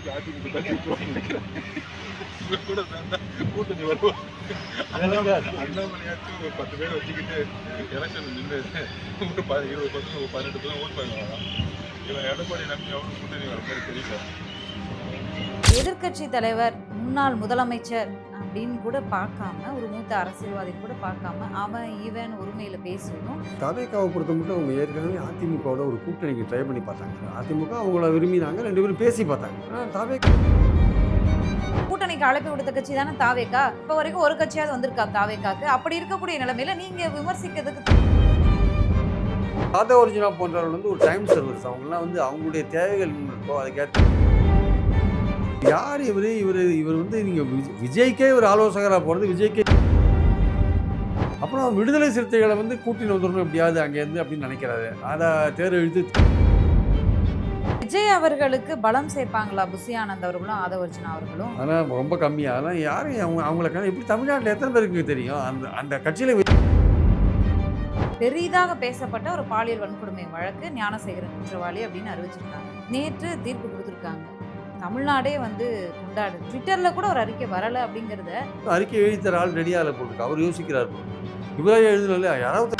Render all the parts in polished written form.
BJP AIADMK தான் ஜெயிக்கும்னு நினைக்கிறேன். இவர் கூட சேர்ந்தா கூட்டணி வரும். அண்ணாமலையாச்சும் ஒரு 10 பேர் வச்சுக்கிட்டு எலெக்ஷன் நின்று ஒரு 20% 18% ஓட் பண்ணுவாங்க. இவன் எடப்பாடி நம்பி அவனும் கூட்டணி வர மாதிரி தெரியல. எதிர்க்கட்சி தலைவர், முன்னாள் முதலமைச்சர் அப்படின்னு கூட பார்க்காம, ஒரு மூத்த அரசியல்வாதி கூட பார்க்காம, அவன் இவன் உரிமையில பேசுவதும். தவேகாவை பொறுத்த மட்டும் அவங்க ஏற்கனவே அதிமுகவோட ஒரு கூட்டணிக்கு ட்ரை பண்ணி பார்த்தாங்க. அதிமுக அவங்கள விரும்பினாங்க, 2 பேரும் பேசி பார்த்தாங்க. ஆனால் தவேகா கூட்டணிக்கு அழைப்பு விடுத்த கட்சி தானே தாவேகா. இப்ப வரைக்கும் ஒரு கட்சியாவது வந்திருக்கா தாவேகாக்கு. அப்படி இருக்கக்கூடிய நிலைமையில நீங்க விமர்சிக்கிறதுக்கு ஆதவர்ஜுனா போன்றவர்கள் வந்து ஒரு டைம் சர்வர்ஸ். அவங்களாம் வந்து அவங்களுடைய தேவைகள் இருக்கோ அதுக்கேற்ற யார் இவர் வந்து நீங்கள் விஜய்க்கே ஒரு ஆலோசகராக போகிறது. விஜய்க்கே அப்புறம் விடுதலை சிறுத்தைகளை வந்து கூட்டின்னு வந்துடணும் எப்படியாவது அங்கேருந்து அப்படின்னு நினைக்கிறாரு. அதை தேர் இழுத்து விஜய் அவர்களுக்கு பலம் சேர்ப்பாங்களா புசி ஆனந்த் அவர்களும் ஆதவர்ஜுனா அவர்களும்? ஆனால் ரொம்ப கம்மியாக. அதெல்லாம் யாரும் அவங்களுக்கு எப்படி தமிழ்நாட்டில் எத்தனை பேருக்கு தெரியும்? அந்த கட்சியில் பெரிதாக பேசப்பட்ட ஒரு பாலியல் வன்கொடுமை வழக்கு ஞானசேகரன் குற்றவாளி அப்படின்னு அறிவிச்சிருக்காங்க. நேற்று தீர்ப்பு கொடுத்துருக்காங்க. தமிழ்நாடே வந்து கொண்டாடு. ட்விட்டர்ல கூட ஒரு அறிக்கை வரல அப்படிங்கிறத அறிக்கை எழுதித்தர ஆள் ரெடியாக போட்டுருக்கு. அவர் யோசிக்கிறார். இவரே எழுதல யாராவது.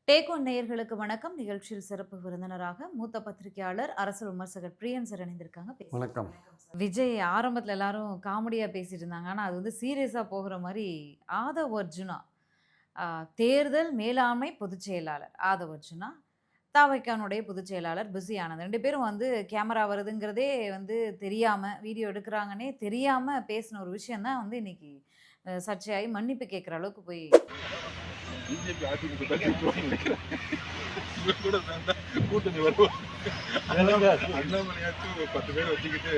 டேக் ஒன் நேயர்களுக்கு வணக்கம். நிகழ்ச்சியில் சிறப்பு விருந்தினராக மூத்த பத்திரிகையாளர், அரசியல் விமர்சகர் பிரியன் சார் இணைந்திருக்காங்க. வணக்கம். விஜய் ஆரம்பத்தில் எல்லாரும் காமெடியாக பேசிட்டு இருந்தாங்க. ஆனால் அது வந்து சீரியஸாக போகிற மாதிரி ஆதவர்ஜுனா தேர்தல் மேலாண்மை பொதுச் செயலாளர் ஆதவர்ஜுனா, தாவைக்கானுடைய பொதுச் செயலாளர் புசி ஆனந்த் 2 பேரும் வந்து கேமரா வருதுங்கிறதே வந்து தெரியாமல், வீடியோ எடுக்கிறாங்கன்னே தெரியாமல் பேசின ஒரு விஷயம் தான் வந்து இன்னைக்கு சர்ச்சையாகி மன்னிப்பு கேட்குற அளவுக்கு போய் பிஜேபி அதிமுக தான் ஜெயிக்கும்னு நினைக்கிறேன். இவர் கூட சேர்ந்தா கூட்டணி வரும். அண்ணாமலையாச்சும் ஒரு 10 பேர் வச்சுக்கிட்டு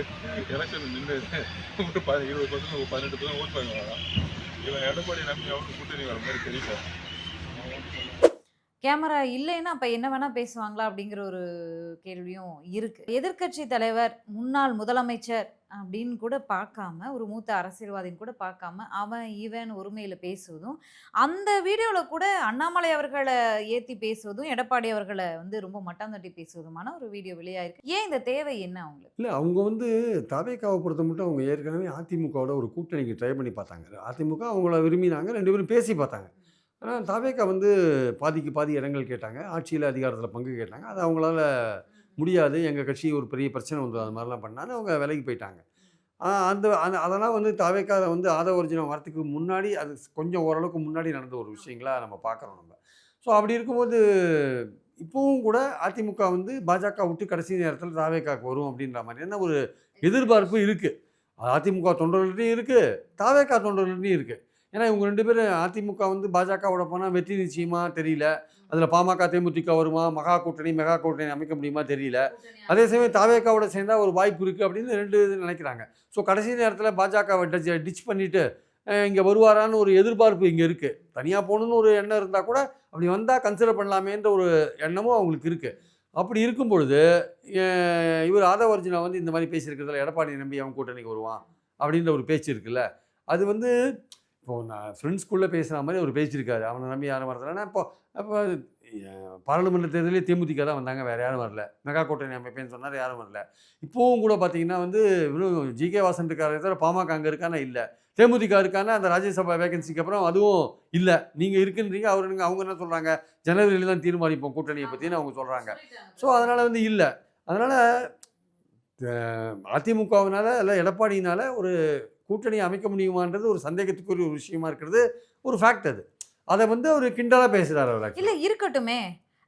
எலெக்ஷன் நின்று ஒரு 20% 18% ஓட் பண்ணுவாங்க. இவன் எடப்பாடி நம்பி அவனும் கூட்டணி வர மாதிரி தெரியல. கேமரா இல்லைன்னா அப்போ என்ன வேணால் பேசுவாங்களா அப்படிங்கிற ஒரு கேள்வியும் இருக்குது. எதிர்க்கட்சி தலைவர், முன்னாள் முதலமைச்சர் அப்படின்னு கூட பார்க்காம, ஒரு மூத்த அரசியல்வாதின்னு கூட பார்க்காம, அவன் இவன் உரிமையில் பேசுவதும், அந்த வீடியோவில் கூட அண்ணாமலை அவர்களை ஏற்றி பேசுவதும், எடப்பாடி அவர்களை வந்து ரொம்ப மட்டம் தட்டி பேசுவதுமான ஒரு வீடியோ வெளியாயிருக்கு. ஏன் இந்த தேவை என்ன அவங்களுக்கு? இல்லை, அவங்க வந்து தவேகாவை பொறுத்த மட்டும் அவங்க ஏற்கனவே அதிமுகவோட ஒரு கூட்டணிக்கு ட்ரை பண்ணி பார்த்தாங்க. அதிமுக அவங்கள விரும்பினாங்க, 2 பேரும் பேசி பார்த்தாங்க. ஆனால் தவேகா வந்து பாதிக்கு பாதி இடங்கள் கேட்டாங்க, ஆட்சியில் அதிகாரத்தில் பங்கு கேட்டாங்க. அது அவங்களால முடியாது, எங்கள் கட்சி ஒரு பெரிய பிரச்சனை வந்து அது மாதிரிலாம் பண்ணாலும் அவங்க விலகி போயிட்டாங்க. அதெல்லாம் வந்து தவேகா வந்து ஆதவர்ஜுனா வரத்துக்கு முன்னாடி, அது கொஞ்சம் ஓரளவுக்கு முன்னாடி நடந்த ஒரு விஷயங்களாக நம்ம பார்க்குறோம் நம்ம. ஸோ அப்படி இருக்கும்போது இப்போவும் கூட அதிமுக வந்து பாஜக விட்டு கடைசி நேரத்தில் தவேகாவுக்கு வரும் அப்படின்ற மாதிரியான ஒரு எதிர்பார்ப்பு இருக்குது. அதிமுக தொண்டர்கள்ட்டையும் இருக்குது, தவேகா தொண்டர்கள்ட்டையும் இருக்குது. ஏன்னா இவங்க 2 பேரும் அதிமுக வந்து பாஜகவோட போனால் வெற்றி நிச்சயமா தெரியல. அதில் பாமக தேமுதிக வருமா, மெகா கூட்டணி அமைக்க முடியுமா தெரியல. அதே சமயம் தவேகாவோட சேர்ந்தா ஒரு வாய்ப்பு இருக்குது அப்படின்னு 2 நினைக்கிறாங்க. ஸோ கடைசி நேரத்தில் பாஜகவை டிச் பண்ணிவிட்டு இங்கே வருவாரான்னு ஒரு எதிர்பார்ப்பு இங்கே இருக்குது. தனியாக போகணுன்னு ஒரு எண்ணம் இருந்தால் கூட அப்படி வந்தால் கன்சிடர் பண்ணலாமேன்ற ஒரு எண்ணமும் அவங்களுக்கு இருக்குது. அப்படி இருக்கும் பொழுது இவர் ஆதவர்ஜுனா வந்து இந்த மாதிரி பேசியிருக்கிறதுல எடப்பாடி நம்பி அவன் கூட்டணிக்கு வருவான் அப்படின்ற ஒரு பேச்சு இருக்குல்ல, அது வந்து இப்போது நான் ஃப்ரெண்ட்ஸ்குள்ளே பேசுகிற மாதிரி அவர் பேசியிருக்காரு. அவனை நம்பி யாரும் வரதுலன்னா அப்போ பாராளுமன்ற தேர்தலே தேமுதிக தான் வந்தாங்க, வேறு யாரும் வரல. மெகா கூட்டணி அமைப்பேன்னு சொன்னார், யாரும் வரல. இப்போவும் கூட பார்த்தீங்கன்னா வந்து வெறும் ஜிகே வாசன் இருக்காரே தவிர பாமக அங்கே இருக்கானா இல்லை, தேமுதிக இருக்கானா அந்த ராஜ்யசபா வேகன்சிக்கு அப்புறம் அதுவும் இல்லை. நீங்கள் இருக்குன்றீங்க, அவங்க என்ன சொல்கிறாங்க, ஜனவரியில் தான் தீர்மானிப்போம் கூட்டணியை பற்றின்னு அவங்க சொல்கிறாங்க. ஸோ அதனால் வந்து இல்லை. அதனால் அதிமுகவினால் இல்லை எடப்பாடியினால் ஒரு கூட்டணி அமைக்க முடியுமான்றது ஒரு சந்தேகத்துக்குரிய ஒரு விஷயமா இருக்கிறது ஒரு ஃபேக்ட். அதை வந்து அவர் கிண்டலாக பேசுகிறார். அவர் இல்லை இருக்கட்டுமே,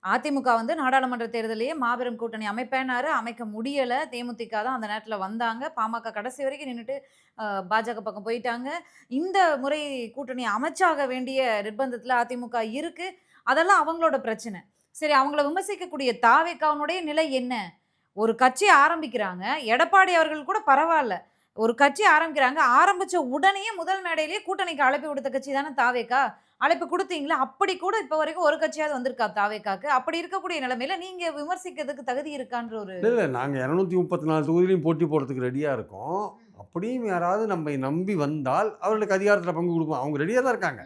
அதிமுக வந்து நாடாளுமன்ற தேர்தலையே மாபெரும் கூட்டணி அமைப்பேனாரு, அமைக்க முடியலை. தேமுதிக தான் அந்த நேரத்தில் வந்தாங்க. பாமக கடைசி வரைக்கும் நின்றுட்டு பாஜக பக்கம் போயிட்டாங்க. இந்த முறை கூட்டணி அமைச்சாக வேண்டிய நிர்பந்தத்தில் அதிமுக இருக்குது. அதெல்லாம் அவங்களோட பிரச்சனை. சரி, அவங்கள விமர்சிக்கக்கூடிய தாவேகாவுடைய நிலை என்ன? ஒரு கட்சி ஆரம்பிக்கிறாங்க, எடப்பாடி அவர்கள் கூட பரவாயில்ல, ஒரு கட்சி ஆரம்பிக்கிறாங்க, ஆரம்பிச்ச உடனே முதல் மேடையிலேயே கூட்டணிக்கு அழைப்பு விடுத்த கட்சி தானே தாவேகா. அழைப்பு கொடுத்தீங்களா? அப்படி கூட இப்போ வரைக்கும் ஒரு கட்சியாவது வந்திருக்கா தாவேகாக்கு? அப்படி இருக்கக்கூடிய நிலைமையில நீங்க விமர்சிக்கிறதுக்கு தகுதி இருக்கான்ற ஒரு இல்லை, நாங்கள் 234 தொகுதியிலையும் போட்டி போடுறதுக்கு ரெடியாக இருக்கோம். அப்படியும் யாராவது நம்மை நம்பி வந்தால் அவர்களுக்கு அதிகாரத்தில் பங்கு கொடுப்போம். அவங்க ரெடியாக தான் இருக்காங்க.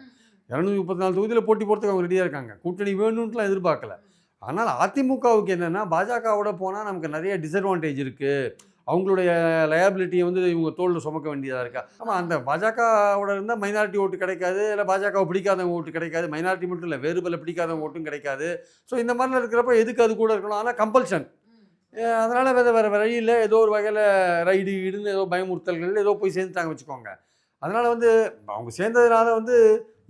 234 தொகுதியில் போட்டி போகிறதுக்கு அவங்க ரெடியாக இருக்காங்க. கூட்டணி வேணும்ட்டுலாம் எதிர்பார்க்கல. ஆனால் அதிமுகவுக்கு என்னென்னா, பாஜகவோட போனால் நமக்கு நிறைய டிஸ்அட்வான்டேஜ் இருக்குது, அவங்களுடைய லயபிலிட்டியை வந்து இவங்க தோளில் சுமக்க வேண்டியதாக இருக்கா. ஆமாம், அந்த பாஜகவோட இருந்தால் மைனாரிட்டி ஓட்டு கிடைக்காது, இல்லை பாஜகவை பிடிக்காதவங்க ஓட்டு கிடைக்காது, மைனாரிட்டி மட்டும் இல்லை வேறு பல பிடிக்காதவங்க ஓட்டும் கிடைக்காது. ஸோ இந்த மாதிரிலாம் இருக்கிறப்ப எதுக்கு அது கூட இருக்கணும். ஆனால் கம்பல்ஷன், அதனால் வேறு வழியில் ஏதோ ஒரு வகையில் ரைடு ஈடுன்னு ஏதோ பயமுறுத்தல்கள் ஏதோ போய் சேர்ந்துட்டாங்க வச்சுக்கோங்க. அதனால் வந்து அவங்க சேர்ந்ததுனால வந்து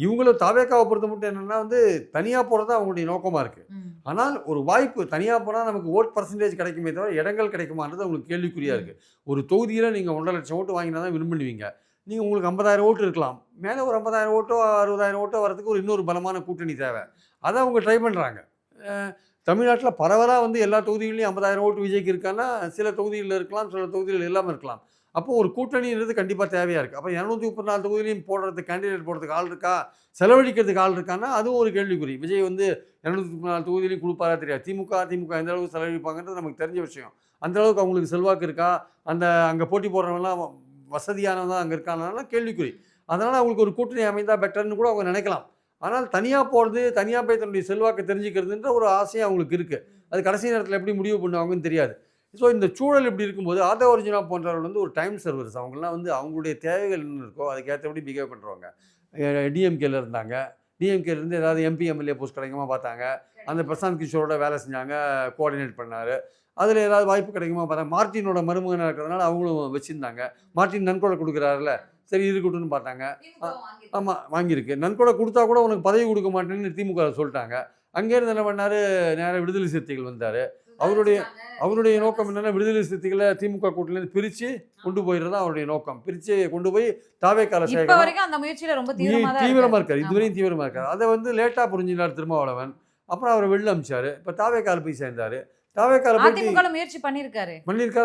இவங்களும் தாவேக்காவை பொறுத்த மட்டும் என்னென்னா வந்து தனியாக போகிறது தான் அவங்களுடைய நோக்கமாக இருக்குது. ஆனால் ஒரு வாய்ப்பு தனியாக போனால் நமக்கு ஓட் பர்சன்டேஜ் கிடைக்குமே தவிர இடங்கள் கிடைக்குமான்றது அவங்களுக்கு கேள்விக்குறியாக இருக்குது. ஒரு தொகுதியில் நீங்கள் 1.5 லட்சம் ஓட்டு வாங்கினா தான் வின் பண்ணுவீங்க. நீங்கள் உங்களுக்கு 50,000 ஓட்டு இருக்கலாம், மேலே ஒரு 50,000 ஓட்டோ 60,000 ஓட்டோ வரதுக்கு ஒரு இன்னொரு பலமான கூட்டணி தேவை. அதை அவங்க ட்ரை பண்ணுறாங்க. தமிழ்நாட்டில் பரவலாக வந்து எல்லா தொகுதிகளையும் 50,000 ஓட்டு விஜய்க்கு இருக்கான்னா சில தொகுதிகளில் இருக்கலாம், சில தொகுதிகள் இல்லாமல் இருக்கலாம். அப்போது ஒரு கூட்டணின்றது கண்டிப்பாக தேவையாக இருக்குது. அப்போ 234 தொகுதியிலையும் போடுறதுக்கு கேண்டிடேட் போடுறதுக்கு ஆள் இருக்கா, செலவழிக்கிறதுக்கு ஆள் இருக்கான்னா அதுவும் ஒரு கேள்விக்குறி. விஜய் வந்து 234 தொகுதியிலையும் கொடுப்பாரா தெரியாது. திமுக எந்த அளவுக்கு செலவழிப்பாங்கன்றது நமக்கு தெரிஞ்ச விஷயம். அந்தளவுக்கு அவங்களுக்கு செல்வாக்கு இருக்கா, அங்கே போட்டி போடுறவங்கலாம் வசதியானதான் அங்கே இருக்கானாலாம் கேள்விக்குறி. அதனால் அவங்களுக்கு ஒரு கூட்டணி அமைந்தால் பெட்டர்னு கூட அவங்க நினைக்கலாம். ஆனால் தனியாக போகிறது, தனியாக போய் தன்னுடைய செல்வாக்கை தெரிஞ்சுக்கிறதுன்ற ஒரு ஆசையும் அவங்களுக்கு இருக்குது. அது கடைசி நேரத்தில் எப்படி முடிவு பண்ணுவாங்கன்னு தெரியாது. ஸோ இந்த சூழல் இப்படி இருக்கும்போது ஆதவ அர்ஜுனா போன்றவர்கள் வந்து ஒரு டைம் சர்வர்ஸ். அவங்களாம் வந்து அவங்களுடைய தேவைகள் என்ன இருக்கோ அதுக்கேற்றபடி பிஹேவ் பண்ணுறவங்க. டிஎம்கேல இருந்தாங்க, டிஎம்கேலேருந்து ஏதாவது எம்பி எம்எல்ஏ போஸ்ட் கிடைக்குமா பார்த்தாங்க. அந்த பிரசாந்த் கிஷோரோட வேலை செஞ்சாங்க, கோஆர்டினேட் பண்ணார். அதில் ஏதாவது வாய்ப்பு கிடைக்குமா பார்த்தாங்க. மார்ட்டினோட மருமகனாக இருக்கிறதுனால அவங்களும் வச்சுருந்தாங்க. மார்ட்டின் நன்கொடை கொடுக்குறாருல, சரி இருக்கட்டும்னு பார்த்தாங்க. ஆமாம், வாங்கியிருக்கு. நன்கொடை கொடுத்தா கூட உனக்கு பதவி கொடுக்க மாட்டேன்னு திமுக சொல்லிட்டாங்க. அங்கேருந்து என்ன பண்ணார், நேராக விடுதலை சிறுத்தைகள் வந்தார். அவருடைய நோக்கம் என்னென்னா விடுதலை சிறுத்தைகளை திமுக கூட்டணியிலேருந்து பிரித்து கொண்டு போயிடுறதா அவருடைய நோக்கம். பிரித்து கொண்டு போய் தாவேக்கால தீவிரமாக இருக்கார். இதுவரையும் தீவிரமாக இருக்கார். அதை வந்து லேட்டாக புரிஞ்சினார் திருமாவளவன். அப்புறம் அவரை வெளில அமிச்சார். இப்போ தாவேக்கால போய் சேர்ந்தார். தாவேக்கால முயற்சி பண்ணியிருக்காரு,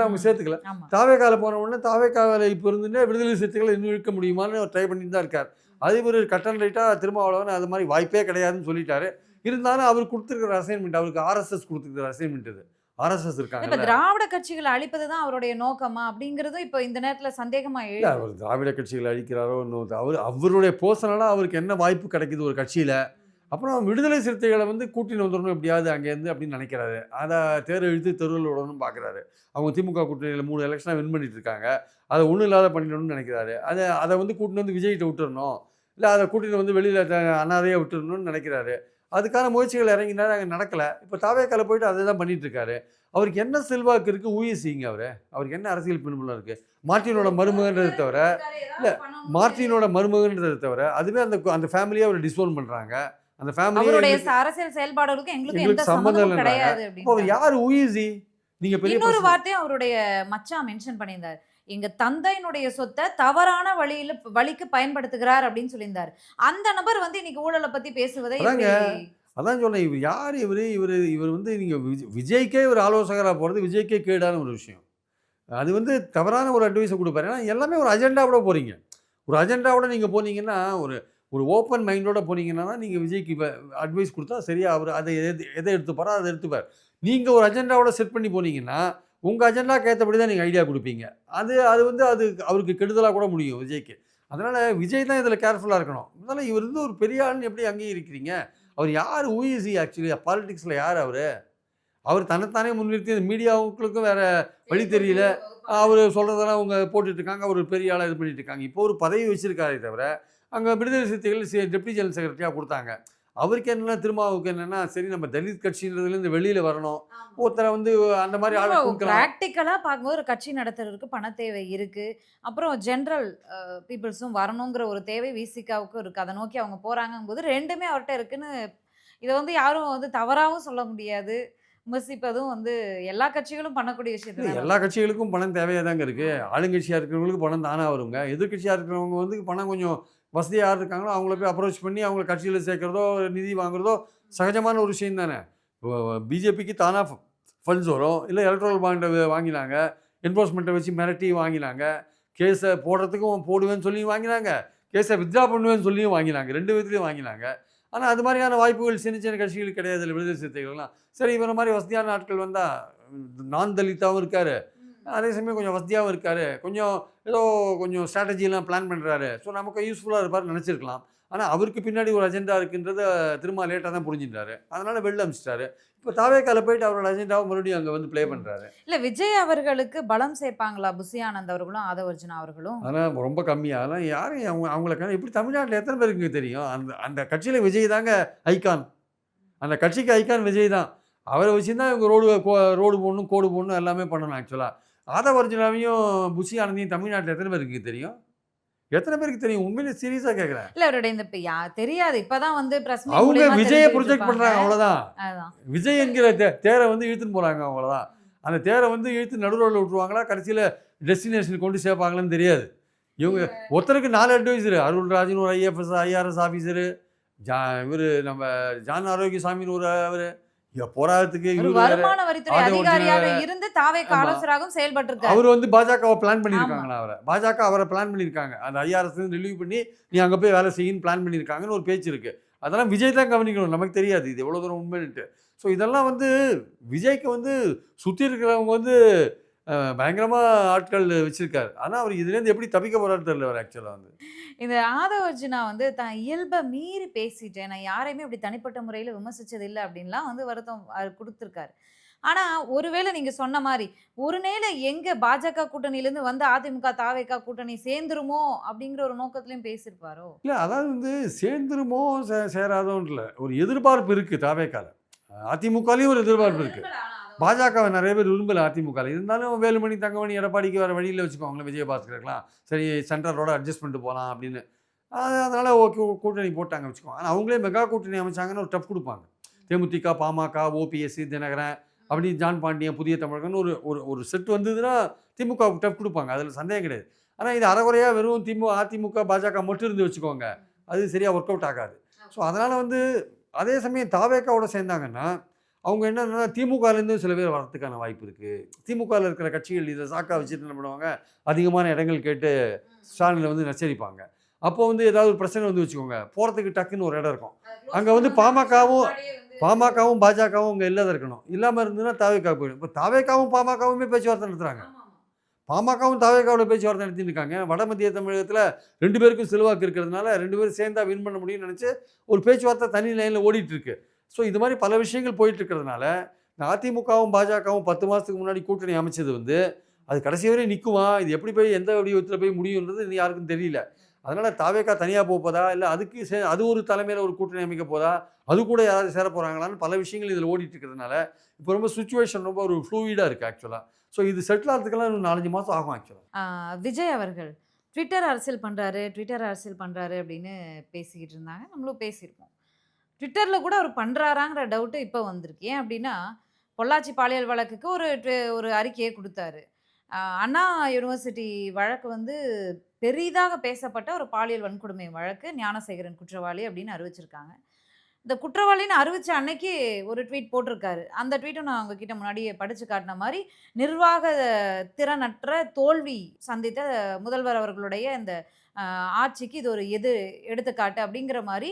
அவங்க சேர்த்துக்கல. தாவேக்கால போன உடனே தாவேக்கால இப்போ இருந்துட்டு விடுதலை சிறுத்தைகளை இன்னும் இழுக்க முடியுமான்னு ட்ரை பண்ணிட்டு தான் இருக்கார். அது ஒரு கட்டன் ரைட்டாக திருமாவளவன் அது மாதிரி வாய்ப்பே கிடையாதுன்னு சொல்லிட்டாரு. இருந்தாலும் அவர் கொடுத்துருக்கிற அசைன்மெண்ட், அவருக்கு ஆர்எஸ்எஸ் கொடுத்துருக்கிற அசைன்மெண்ட். இது ஆர்எஸ்எஸ் இருக்காங்க. இப்ப திராவிட கட்சிகளை அழிப்பது தான் அவருடைய நோக்கமா அப்படிங்கிறது இப்போ இந்த நேரத்தில் சந்தேகமா எழுது. அவர் திராவிட கட்சிகளை அழிக்கிறாரோ அவருடைய பர்சனலாக அவருக்கு என்ன வாய்ப்பு கிடைக்குது ஒரு கட்சியில். அப்புறம் விடுதலை சிறுத்தைகளை வந்து கூட்டின்னு வந்துடணும் எப்படியாவது அங்கேருந்து அப்படின்னு நினைக்கிறாரு. அதை தேர் இழுத்து தெருவில் விடணும்னு பார்க்குறாரு. அவங்க திமுக கூட்டணியில் 3 எலெக்ஷனாக வின் பண்ணிட்டு இருக்காங்க. அதை ஒன்றும் இல்லாத பண்ணிடணும்னு நினைக்கிறாரு. அதை வந்து கூட்டின்னு வந்து விஜய்கிட்ட விட்டுறணும், இல்லை அதை கூட்டின்னு வந்து வெளியில் அனாதையாக விட்டுறணும்னு நினைக்கிறாரு. அதுக்கான முயற்சிகள் இறங்கினாரு, அங்கே நடக்கலை. இப்போ தாவேக்கால போயிட்டு அதை தான் பண்ணிட்டு இருக்காரு. அவருக்கு என்ன செல்வாக்கு இருக்குது, ஊழிசிங்க அவருக்கு என்ன அரசியல் பின்புலம் இருக்குது. மார்ட்டினோட மருமகன்றதை தவிர, இல்லை மார்ட்டினோட மருமகன்றதை தவிர அதுவே அந்த ஃபேமிலியை அவர் டிஸ்ஓன் பண்ணுறாங்க. அந்த ஃபேமிலியோட அரசியல் செயல்பாடுகளுக்கு எங்களுக்கு சம்மந்தம் கிடையாது. அவர் யார் ஊழிசி? நீங்க பெரிய இன்னொரு வார்த்தையும் அவருடைய மச்சான் மென்ஷன் பண்ணியிருந்தார். எங்க தந்தையினுடைய சொத்தை தவறான வழிக்கு பயன்படுத்துகிறார் அப்படின்னு சொல்லியிருந்தார். அந்த நபர் வந்து இன்னைக்கு ஊழலை பத்தி பேசுவதை அதான் சொல்றேன். இவர் யார்? இவர் வந்து நீங்க விஜய்க்கே ஒரு ஆலோசகராக போகிறது விஜய்க்கே கேடான ஒரு விஷயம். அது வந்து தவறான ஒரு அட்வைஸை கொடுப்பாரு. ஏன்னா எல்லாமே ஒரு அஜெண்டாவோட போகிறீங்க. ஒரு அஜெண்டாவோட நீங்கள் போனீங்கன்னா ஒரு ஓப்பன் மைண்டோட போனீங்கன்னா நீங்கள் விஜய்க்கு அட்வைஸ் கொடுத்தா சரியா அவர் அதை எதை எடுத்துப்பாரோ அதை எடுத்துப்பார். நீங்கள் ஒரு அஜெண்டாவோட செட் பண்ணி போனீங்கன்னா உங்கள் அஜெண்டாக்கு ஏற்றபடி தான் நீங்கள் ஐடியா கொடுப்பீங்க. அது வந்து அவருக்கு கெடுதலாக கூட முடியும் விஜய்க்கு. அதனால் விஜய் தான் இதில் கேர்ஃபுல்லாக இருக்கணும். அதனால் இவர் வந்து ஒரு பெரிய ஆள்னு எப்படி அங்கீகரிக்கிறீங்க? அவர் யார்? ஊஇசி ஆக்சுவலி பாலிடிக்ஸில் யார் அவர் தன்னைத்தானே முன்னிறுத்தி மீடியாவுக்கும் வேறு வழி தெரியல. அவர் சொல்கிறதெல்லாம் அவங்க போட்டுட்ருக்காங்க. அவர் பெரிய ஆளாக இது பண்ணிட்டு இருக்காங்க. இப்போ ஒரு பதவி வச்சுருக்காரே தவிர அங்கே விடுதலை சிறுத்தைகள் டெப்டி ஜெனரல் செக்ரட்டரியாக கொடுத்தாங்க. அவருக்கு என்னென்னா திருமாவுக்கு என்னென்னா சரி நம்ம தலித் கட்சின்றதுலேருந்து வெளியில் வரணும், ஒருத்தரை வந்து அந்த மாதிரி ப்ராக்டிக்கலாக பார்க்கும்போது ஒரு கட்சி நடத்துறதுக்கு பண தேவை இருக்குது. அப்புறம் ஜென்ரல் பீப்புள்ஸும் வரணுங்கிற ஒரு தேவை விசிகாவுக்கும் இருக்குது. அதை நோக்கி அவங்க போகிறாங்கும்போது ரெண்டுமே அவர்கிட்ட இருக்குன்னு இதை வந்து யாரும் வந்து தவறாகவும் சொல்ல முடியாது. விமர்சிப்பதும் வந்து எல்லா கட்சிகளும் பண்ணக்கூடிய விஷயத்தில் எல்லா கட்சிகளுக்கும் பணம் தேவையாக தாங்க இருக்குது. ஆளுங்கட்சியாக இருக்கிறவங்களுக்கு பணம் தானாக வருங்க. எதிர்கட்சியாக இருக்கிறவங்க வந்து பணம் கொஞ்சம் வசதியாக யார் இருக்காங்களோ அவங்கள போய் அப்ரோச் பண்ணி அவங்கள கட்சியில் சேர்க்குறதோ நிதி வாங்குறதோ சகஜமான ஒரு விஷயம் தானே. பிஜேபிக்கு தானாக ஃபண்ட்ஸ் வரும், இல்லை எலக்ட்ரல் பாண்டை வாங்கினாங்க, என்ஃபோர்ஸ்மெண்ட்டை வச்சு மிரட்டி வாங்கினாங்க, கேஸை போடுறதுக்கும் போடுவேன்னு சொல்லி வாங்கினாங்க, கேஸை வித்ட்ரா பண்ணுவேன்னு சொல்லியும் வாங்கினாங்க, 2 விதத்துலையும் வாங்கினாங்க. ஆனால் அது மாதிரியான வாய்ப்புகள் சின்ன சின்ன கட்சிகளுக்கு கிடையாது. இல்லை விடுதலை சிறுத்தைகள்லாம் சரி இவர மாதிரி வசதியான ஆட்கள் வந்தால் நான் தலித்தாகவும் இருக்கார், அதே சமயம் கொஞ்சம் வசதியாகவும் இருக்கார், கொஞ்சம் ஏதோ கொஞ்சம் ஸ்ட்ராட்டஜிலாம் பிளான் பண்ணுறாரு, ஸோ நமக்கு யூஸ்ஃபுல்லாக இருப்பார் நினச்சிருக்கலாம். ஆனால் அவருக்கு பின்னாடி ஒரு அஜெண்டா இருக்குன்றத திரும்ப லேட்டாக தான் புரிஞ்சுட்டாரு. அதனால் வெளில அனுப்பிச்சிட்டாரு. இப்போ தாவேக்கால போயிட்டு அவரோட அஜெண்டாவை மறுபடியும் அங்கே வந்து ப்ளே பண்ணுறாரு. இல்ல விஜய் அவர்களுக்கு பலம் சேர்ப்பாங்களா புசி ஆனந்த் அவர்களும் ஆதவர்ஜுனா அவர்களும்? ஆனால் ரொம்ப கம்மியாக. அதெல்லாம் யாரும் அவங்களுக்கு எப்படி தமிழ்நாட்டில் எத்தனை பேருக்கு தெரியும்? அந்த அந்த கட்சியில் விஜய் தாங்க ஐகான். அந்த கட்சிக்கு ஐகான் விஜய் தான். அவரை வச்சு தான் இவங்க ரோடு போடணும், கோடு போடணும், எல்லாமே பண்ணணும் ஆக்சுவலாக. ஆதவர்ஜுனாவையும் புசி ஆனந்தையும் தமிழ்நாட்டில் எத்தனை பேருக்கு தெரியும்? எத்தனை பேருக்கு தெரியும்? உண்மையிலே சீரியஸாக கேட்குறேன். இல்ல அவருடைய இந்த தெரியாது. இப்பதான் வந்து பிரஸ் மீட் அவங்க மூலியமா விஜயை தெரிஞ்சு ப்ரொஜெக்ட் வச்சிருப்பாங்க. பண்ணுறாங்க, அவ்வளோதான். அதான். விஜய் என்கிற தேரை வந்து இழுத்துன்னு போகிறாங்க, அவ்வளோதான். அந்த தேரை வந்து இழுத்து நடுரோடில் விட்டுருவாங்களா, கடைசியில் டெஸ்டினேஷன் கொண்டு சேர்ப்பாங்களான்னு தெரியாது. இவங்க ஒருத்தருக்கு 4 அட்வைசரு. அருள்ராஜ்னு ஒரு ஐஆர்எஸ் ஆஃபீஸரு, இவர் நம்ம ஜான் ஆரோக்கியசாமின்னு ஒரு அவர், போராட்டத்துக்கு ஒரு இவர் வேற. வருமான வரித்துறை அதிகாரியாக இருந்து தாவேக்கு ஆமா. ஆலோசகராகவும் செயல்பட்டிருக்காரு. அவர் வந்து பாஜகவை பிளான் பண்ணியிருக்காங்களா? பாஜக அவரை பிளான் பண்ணியிருக்காங்க. அந்த ஐஆர்எஸ் ரிலீவ் பண்ணி நீ அங்கே போய் வேலை செய்யின்னு பிளான் பண்ணியிருக்காங்கன்னு ஒரு பேச்சு இருக்குது. அதெல்லாம் விஜய் தான் கவனிக்கணும், நமக்கு தெரியாது இது எவ்வளோ தூரம் உண்மைன்ட்டு. ஸோ இதெல்லாம் வந்து விஜய்க்கு வந்து சுற்றி இருக்கிறவங்க வந்து பயங்கரமாக ஆட்கள் வச்சுருக்காரு. ஆனால் அவர் இதுலேருந்து எப்படி தப்பிக்க போகிறாரு தெரியல அவர் ஆக்சுவலாக வந்து. இந்த ஆதவர்ஜுனா வந்து தான் இயல்பை மீறி பேசிட்டேன், நான் யாரையுமே இப்படி தனிப்பட்ட முறையில் விமர்சிச்சது இல்லை அப்படின்லாம் வந்து வருத்தம் கொடுத்துருக்காரு. ஆனால் ஒருவேளை நீங்கள் சொன்ன மாதிரி ஒரு நேர எங்கே பாஜக கூட்டணியிலேருந்து வந்து அதிமுக தாவேக்கா கூட்டணி சேர்ந்துருமோ அப்படிங்கிற ஒரு நோக்கத்துலையும் பேசியிருப்பாரோ? இல்லை, அதாவது வந்து சேர்ந்துருமோ சேராதோன்னு இல்லை, ஒரு எதிர்பார்ப்பு இருக்குது தாவேக்கால. அதிமுகலையும் ஒரு எதிர்பார்ப்பு இருக்குது. பாஜகவை நிறைய பேர் விரும்பல அதிமுகவில். இருந்தாலும் வேலுமணி, தங்கமணி, எடப்பாடிக்கு வர வழியில் வச்சுக்கோங்களேன், விஜயபாஸ்கருக்கலாம் சரி சென்ட்ரலோட அட்ஜஸ்ட் பண்ணிட்டு போகலாம் அப்படின்னு. அதனால் ஓகே கூட்டணி போட்டாங்க வச்சுக்கோங்க. ஆனால் அவங்களே மெகா கூட்டணி அமைச்சாங்கன்னு ஒரு டஃப் கொடுப்பாங்க. தேமுதிக, பாமக, ஓபிஎஸ், தினகரன், அப்படி ஜான் பாண்டியன், புதிய தமிழகன்னு ஒரு ஒரு செட் வந்ததுன்னா திமுகவுக்கு டஃப் கொடுப்பாங்க, அதில் சந்தேகம் கிடையாது. ஆனால் இது அரைகுறையாக வெறும் அதிமுக பாஜக மட்டும் இருந்து வச்சுக்கோங்க, அது சரியாக ஒர்க் அவுட் ஆகாது. ஸோ அதனால் வந்து அதே சமயம் தாவேக்காவோட சேர்ந்தாங்கன்னா அவங்க என்னன்னா திமுகலேருந்து சில பேர் வரதுக்கான வாய்ப்பு இருக்குது. திமுகவில் இருக்கிற கட்சிகள் இதை சாக்கா வச்சுட்டு என்ன பண்ணுவாங்க, அதிகமான இடங்கள் கேட்டு ஸ்டாலினில் வந்து நச்சரிப்பாங்க. அப்போ வந்து ஏதாவது ஒரு பிரச்சனை வந்து வச்சுக்கோங்க, போகிறதுக்கு டக்குன்னு ஒரு இடம் இருக்கும். அங்கே வந்து பாமகவும் பாஜகவும் அங்கே இல்லாத இருக்கணும். இல்லாமல் இருந்ததுன்னா தாவேக்கா போயிடும். இப்போ தாவேக்காவும் பாமகவுமே பேச்சுவார்த்தை நடத்துகிறாங்க. பாமகவும் தாவேக்காவோட பேச்சுவார்த்தை நடத்திட்டு இருக்காங்க. வட மத்திய தமிழகத்தில் 2 பேருக்கும் செல்வாக்கு இருக்கிறதுனால 2 பேரும் சேர்ந்தா வின் பண்ண முடியும்னு நினச்சி ஒரு பேச்சுவார்த்தை தனி லைனில் ஓடிட்டு இருக்கு. ஸோ இது மாதிரி பல விஷயங்கள் போயிட்டு இருக்கிறதுனால அதிமுகவும் பாஜகவும் 10 மாதத்துக்கு முன்னாடி கூட்டணி அமைச்சது வந்து அது கடைசி வரை நிற்குமா, இது எப்படி போய் எந்த வடிவத்தில் போய் முடியுன்றது இன்னும் யாருக்கும் தெரியல. அதனால் தாவேக்கா தனியாக போதா, இல்லை அதுக்கு அது ஒரு தலைமையில் ஒரு கூட்டணி அமைக்க போதா, அது கூட யாராவது சேர போகிறாங்களான்னு பல விஷயங்கள் இதில் ஓடிட்டு இருக்கிறதுனால இப்போ ரொம்ப சுச்சுவேஷன் ரொம்ப ஒரு ஃப்ளூயிடாக இருக்குது ஆக்சுவலாக. ஸோ இது செட்டில் ஆகிறதுக்கெல்லாம் இன்னும் 4-5 மாதம் ஆகும் ஆக்சுவலாக. விஜய் அவர்கள் ட்விட்டர் அரசியல் பண்ணுறாரு அப்படின்னு பேசிக்கிட்டு இருந்தாங்க, நம்மளும் பேசியிருப்போம். ட்விட்டரில் கூட அவர் பண்ணுறாராங்கிற டவுட்டு இப்போ வந்திருக்கு. ஏன் அப்படின்னா பொள்ளாச்சி பாலியல் வழக்குக்கு ஒரு அறிக்கையை கொடுத்தாரு. அண்ணா யூனிவர்சிட்டி வழக்கு வந்து பெரிதாக பேசப்பட்ட ஒரு பாலியல் வன்கொடுமை வழக்கு, ஞானசேகரன் குற்றவாளி அப்படின்னு அறிவிச்சிருக்காங்க. இந்த குற்றவாளின்னு அறிவிச்ச அன்னைக்கு ஒரு ட்வீட் போட்டிருக்காரு. அந்த ட்வீட்டும் நான் உங்ககிட்ட முன்னாடியே படித்து காட்டின மாதிரி, நிர்வாக திறனற்ற தோல்வி சந்தித்த முதல்வர் அவர்களுடைய இந்த ஆட்சிக்கு இது ஒரு எடுத்துக்காட்டு அப்படிங்கிற மாதிரி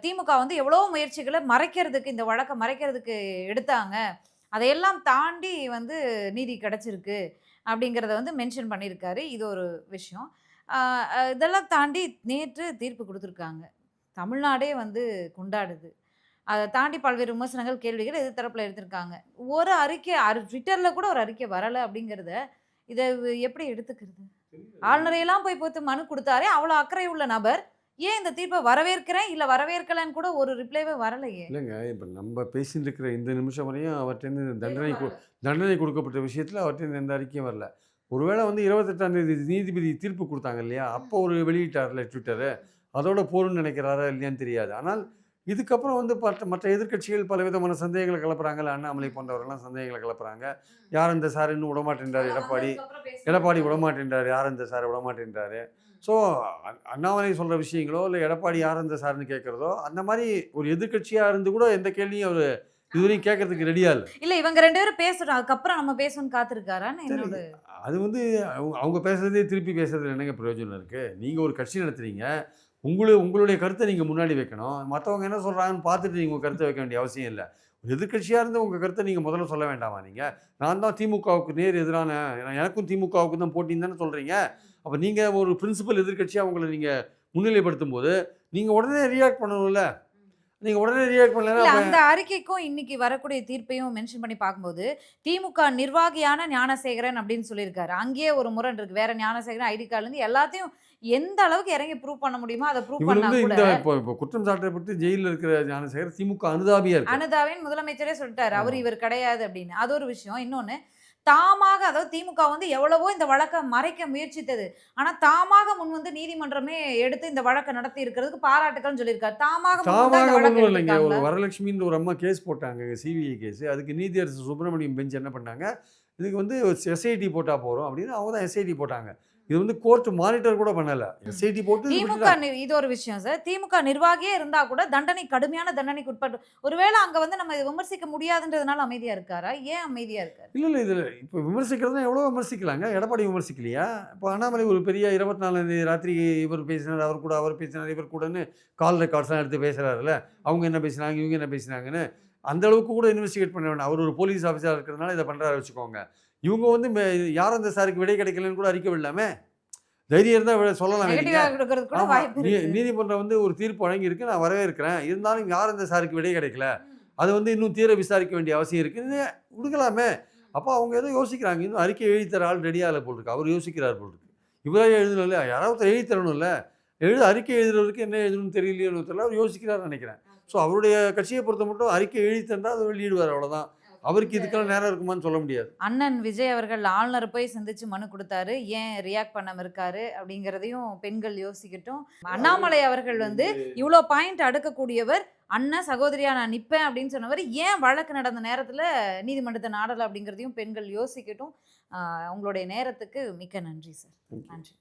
திமுக வந்து எவ்வளோ முயற்சிகளை மறைக்கிறதுக்கு, இந்த வழக்கை மறைக்கிறதுக்கு எடுத்தாங்க, அதையெல்லாம் தாண்டி வந்து நீதி கிடைச்சிருக்கு அப்படிங்கிறத வந்து மென்ஷன் பண்ணியிருக்காரு. இது ஒரு விஷயம். இதெல்லாம் தாண்டி நேற்று தீர்ப்பு கொடுத்துருக்காங்க. தமிழ்நாடே வந்து கொண்டாடுது. அதை தாண்டி பல்வேறு விமர்சனங்கள், கேள்விகள் எதிர் தரப்பில் எடுத்திருக்காங்க. ஒரு அறிக்கை ட்விட்டரில் கூட ஒரு அறிக்கை வரலை அப்படிங்கிறத இதை எப்படி எடுத்துக்கிறது? ஆளுநரையெல்லாம் போய் பார்த்து மனு கொடுத்தாரே, அவ்வளோ அக்கறை உள்ள நபர் ஏன் இந்த தீர்ப்பை வரவேற்கிறேன் இல்லை வரவேற்கலன்னு கூட ஒரு ரிப்ளைவே வரலையே? இல்லைங்க, இப்போ நம்ம பேசிட்டு இருக்கிற இந்த நிமிஷம் வரையும் அவர்கிட்ட தண்டனை கொடுக்கப்பட்ட விஷயத்தில் அவர்கிட்ட எந்த அறிக்கையும் வரல. ஒருவேளை வந்து 28ஆம் தேதி நீதிபதி தீர்ப்பு கொடுத்தாங்க இல்லையா, அப்போ ஒரு வெளியிட்டார்ல ட்விட்டரு, அதோட போருன்னு நினைக்கிறாரா இல்லையான்னு தெரியாது. ஆனால் இதுக்கப்புறம் வந்து மற்ற எதிர்க்கட்சிகள் பல விதமான சந்தேகங்களை கிளப்புறாங்கல்ல, அண்ணாமலை போன்றவர்கள்லாம் சந்தேகங்களை கிளப்புறாங்க. யார் இந்த சார் இன்னும் விடமாட்டேன்றார், எடப்பாடி விடமாட்டேன்றார், யார் இந்த சார் விடமாட்டேன்றாரு. ஸோ அண்ணாமலை சொல்கிற விஷயங்களோ இல்லை எடப்பாடி யார் இந்த சார்னு கேட்குறதோ, அந்த மாதிரி ஒரு எதிர்க்கட்சியாக இருந்து கூட எந்த கேள்வியும் அவர் இதுவரையும் கேட்கறதுக்கு ரெடியாக இல்லை. இவங்க 2 பேரும் பேசுகிறோம், அதுக்கப்புறம் நம்ம பேசணும்னு காத்திருக்காரான்னு என்னோட. அது வந்து அவங்க பேசுறதே திருப்பி பேசுறதுல என்னங்க பிரயோஜனம் இருக்குது? நீங்கள் ஒரு கட்சி நடத்துறீங்க, உங்களுடைய கருத்தை நீங்கள் முன்னாடி வைக்கணும். மற்றவங்க என்ன சொல்கிறாங்கன்னு பார்த்துட்டு நீங்கள் உங்கள் கருத்தை வைக்க வேண்டிய அவசியம் இல்லை. ஒரு எதிர்க்கட்சியாக இருந்து உங்கள் கருத்தை நீங்கள் முதல்ல சொல்ல வேண்டாமா? நீங்கள் நான் தான் திமுகவுக்கு நேர் எதிரான, எனக்கும் திமுகவுக்கு தான் போட்டின்னு தானே சொல்கிறீங்க. அப்போ நீங்கள் ஒரு பிரின்சிபல் எதிர்க்கட்சியாக உங்களை நீங்கள் முன்னிலைப்படுத்தும் போது நீங்கள் உடனே ரியாக்ட் பண்ணணும்ல. நீங்கள் உடனே ரியாக்ட் பண்ணலைன்னா இல்ல அப்போ அந்த அறிக்கைக்கும் இன்னைக்கு வரக்கூடிய தீர்ப்பையும் மென்ஷன் பண்ணி பார்க்கும்போது, திமுக நிர்வாகியான ஞானசேகரன் அப்படின்னு சொல்லியிருக்காரு. அங்கேயே ஒரு முரண் இருக்கு. வேற ஞானசேகரன் ஐடி கார்டுலேருந்து எல்லாத்தையும் எந்த அளவுக்கு இறங்கி ப்ரூவ் பண்ண முடியுமோ அதை ப்ரூவ் இவர் பண்ணா வந்து கூட இந்த இப்போ குற்றம் சாட்டப்பட்டு ஜெயிலில் இருக்கிற ஞானசேகர் திமுக அனுதாபியாக இருக்கு. அனுதாவின் முதலமைச்சரே சொல்லிட்டாரு. அவர் ஆமாம். இவர் கிடையாது அப்படின்னு. அது ஒரு விஷயம். இன்னொன்னு தாமாக அதாவது திமுக வந்து எவ்வளவோ இந்த வழக்க மறைக்க முயற்சித்தது. ஆனா தாமாக முன் வந்து நீதிமன்றமே எடுத்து இந்த வழக்க நடத்தி இருக்கிறதுக்கு பாராட்டுக்கள்னு சொல்லியிருக்காரு. தாமாக முன் வந்து அந்த தாமாக வழக்கு ஒன்றும் இல்லைங்க. ஒரு எடுத்திருக்காங்களா? வரலட்சுமின்ற ஒரு அம்மா கேஸ் போட்டாங்க, சிபிஐ கேஸ். அதுக்கு நீதியரசர் சுப்பிரமணியம் பெஞ்ச் என்ன பண்ணாங்க, இதுக்கு வந்து எஸ்ஐடி போட்டால் போகிறோம் அப்படின்னு அவங்க தான் எஸ்ஐடி போட்டாங்க. இது வந்து கோர்ட் மானிட்டர் கூட பண்ணலை, எஸ்ஐடி போட்டு இது திமுக விட்டுட்டாங்க. இது ஒரு விஷயம் சார். திமுக நிர்வாகியே இருந்தா கூட தண்டனை கடுமையான தண்டனைக்கு உட்பட்டு ஒருவேளை அங்க வந்து நம்ம இதை விமர்சிக்க முடியாதுன்றதுனால அமைதியா இருக்காரா? ஏன் அமைதியா இருக்காரு? இல்லை இல்லை, இதில் இப்போ விமர்சிக்கிறதுனா எவ்வளோ விமர்சிக்கலாங்க. எடப்பாடி விமர்சிக்கலையா? இப்போ அண்ணாமலை ஒரு பெரிய 24 ராத்திரி இவர் பேசினார், அவர் கூட அவர் பேசினார், இவர் கூடன்னு கால் ரெக்கார்ட்ஸ்லாம் எடுத்து பேசுகிறாருல்ல. அவங்க என்ன பேசினாங்க, இவங்க என்ன பேசினாங்கன்னு அந்த அளவுக்கு கூட இன்வெஸ்டிகேட் பண்ண வேண்டாம். அவர் ஒரு போலீஸ் ஆஃபீஸராக இருக்கிறதுனால இதை பண்ணுறாரு வச்சுக்கோங்க. இவங்க வந்து யார் அந்த சாருக்கு விடை கிடைக்கலன்னு கூட அறிக்கை விடலாமே. தைரியம் இருந்தால் சொல்லலாம். நெகட்டிவா கொடுக்கறதுக்கு கூட ஆமாம், வாய்ப்பு இருக்கு. நீதிமன்றம் வந்து ஒரு தீர்ப்பு வழங்கியிருக்கு, நான் வரவேற்கிறேன். இருந்தாலும் யார் அந்த சாருக்கு விடை கிடைக்கல, அது வந்து இன்னும் தீர விசாரிக்க வேண்டிய அவசியம் இருக்குன்னு கொடுக்கலாமே. அப்போ அவங்க ஏதோ யோசிக்கிறாங்க. இன்னும் அறிக்கை எழுதித்தர ஆள் ரெடியாக போல் இருக்கு. அவர் யோசிக்கிறார் போல் இருக்கு. இவராக எழுதணும் இல்லை, யாராவது எழுதி தரணும்ல. அறிக்கை எழுதுறதுக்கு என்ன எழுதணும்னு தெரியலையோன்னு தெரியல, அவர் யோசிக்கிறாருன்னு நினைக்கிறேன். ஸோ அவருடைய கட்சியை பொறுத்த மட்டும் அறிக்கை எழுதி தந்தால் அதை வெளியிடுவார், அவ்வளோதான். அவருக்கு இதுக்கெல்லாம் நேரம் இருக்குமான்னு சொல்ல முடியாது. அண்ணன் விஜய் அவர்கள் ஆளுநரை போய் சந்திச்சு மனு கொடுத்தாரு. ஏன் ரியாக்ட் பண்ணாம இருக்காரு அப்படிங்கிறதையும் பெண்கள் யோசிக்கட்டும். அண்ணாமலை அவர்கள் வந்து இவ்வளோ பாயிண்ட் அடுக்கக்கூடியவர், அண்ணன் சகோதரியா நான் நிற்பேன் அப்படின்னு சொன்னவர் ஏன் வழக்கு நடந்த நேரத்தில் நீதிமன்றத்தை நாடலை அப்படிங்கிறதையும் பெண்கள் யோசிக்கட்டும். உங்களுடைய நேரத்துக்கு மிக்க நன்றி சார். நன்றி.